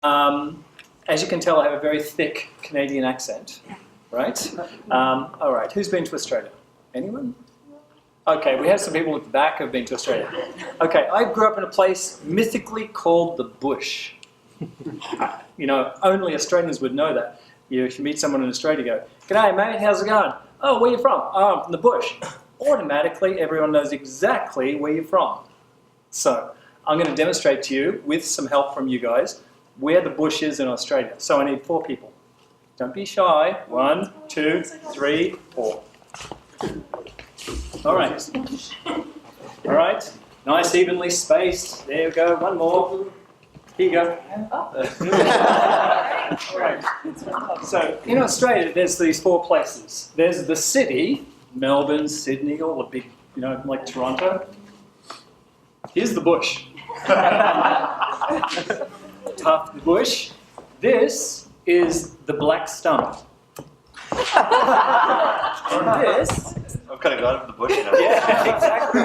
As you can tell, I have a very thick Canadian accent, right? All right, who's been to Australia? Anyone? Okay, we have some people at the back who have been to Australia. Okay, I grew up in a place mythically called the Bush. You know, only Australians would know that. If you meet someone in Australia, you go, "G'day mate, how's it going? Oh, where you from? Oh, I'm from the Bush." Automatically, everyone knows exactly where you're from. So, I'm going to demonstrate to you, with some help from you guys, where the Bush is in Australia. So I need 4 people. Don't be shy. 1, 2, 3, 4. All right. All right. Nice, evenly spaced. There we go. One more. Here you go. All right. So in Australia, there's these 4 places. There's the city, Melbourne, Sydney, all the big, you know, like Toronto. Here's the Bush. Tough bush. This is the Black Stump. And this... I've kind of got it in the bush now. Yeah, exactly.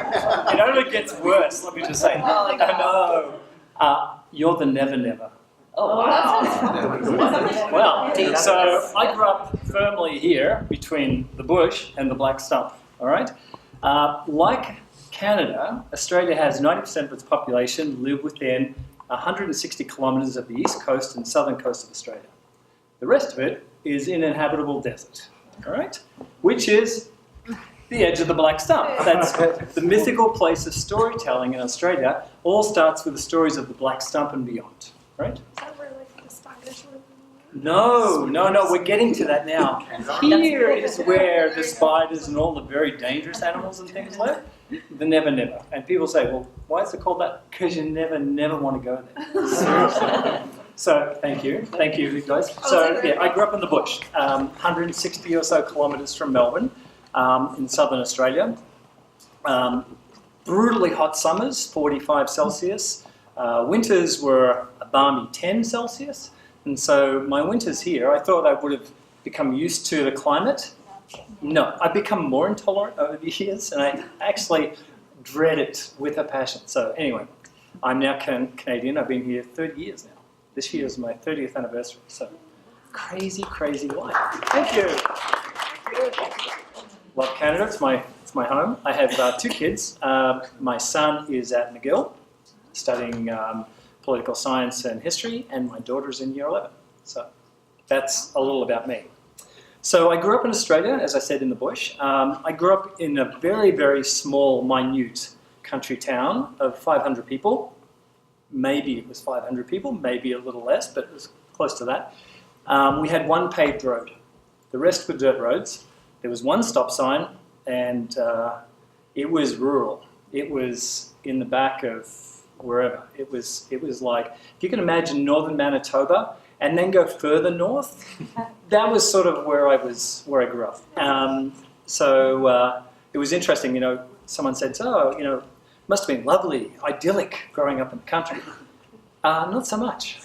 It only gets worse, let me just say. No. You're the Never Never. Oh, wow. Well, so I grew up firmly here between the bush and the Black Stump, all right? Like Canada, Australia has 90% of its population live within 160 kilometres of the east coast and southern coast of Australia. The rest of it is in inhabitable desert, all right? Which is the edge of the Black Stump. That's the mythical place of storytelling in Australia. All starts with the stories of the Black Stump and beyond, right? Is that where like the spiders live? No, we're getting to that now. Here is where the spiders and all the very dangerous animals and things live. The Never Never. And people say, well, why is it called that? Because you never want to go there. Seriously. So, thank you guys. So, yeah, I grew up in the bush, 160 or so kilometres from Melbourne, in southern Australia. Brutally hot summers, 45 Celsius. Winters were a balmy 10 Celsius. And so my winters here, I thought I would have become used to the climate. No, I've become more intolerant over the years, and I actually dread it with a passion. So anyway, I'm now Canadian. I've been here 30 years now. This year is my 30th anniversary. So crazy, crazy life. Thank you. Love Canada. It's my home. I have 2 kids. My son is at McGill, studying political science and history, and my daughter's in year 11. So that's a little about me. So I grew up in Australia, as I said, in the bush. I grew up in a very, very small, minute country town of 500 people. Maybe it was 500 people, maybe a little less, but it was close to that. We had 1 paved road. The rest were dirt roads. There was 1 stop sign, and it was rural. It was in the back of wherever. It was like, if you can imagine northern Manitoba and then go further north, that was sort of where I grew up. So it was interesting, you know, someone said, oh, you know, must have been lovely, idyllic growing up in the country. Not so much,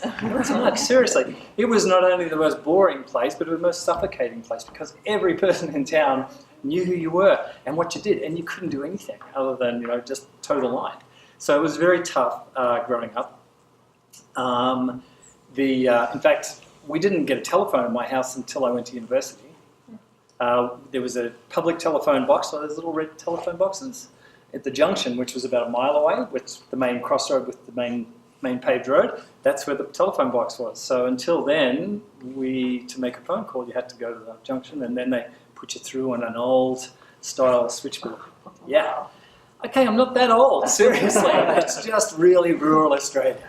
seriously. It was not only the most boring place, but it was the most suffocating place because every person in town knew who you were and what you did, and you couldn't do anything other than, you know, just toe the line. So it was very tough growing up. In fact, we didn't get a telephone in my house until I went to university. There was a public telephone box, so those little red telephone boxes, at the junction, which was about a mile away, which the main crossroad with the main paved road. That's where the telephone box was. So until then, to make a phone call, you had to go to the junction, and then they put you through on an old style switchboard. Yeah. Okay, I'm not that old, seriously. It's just really rural Australia.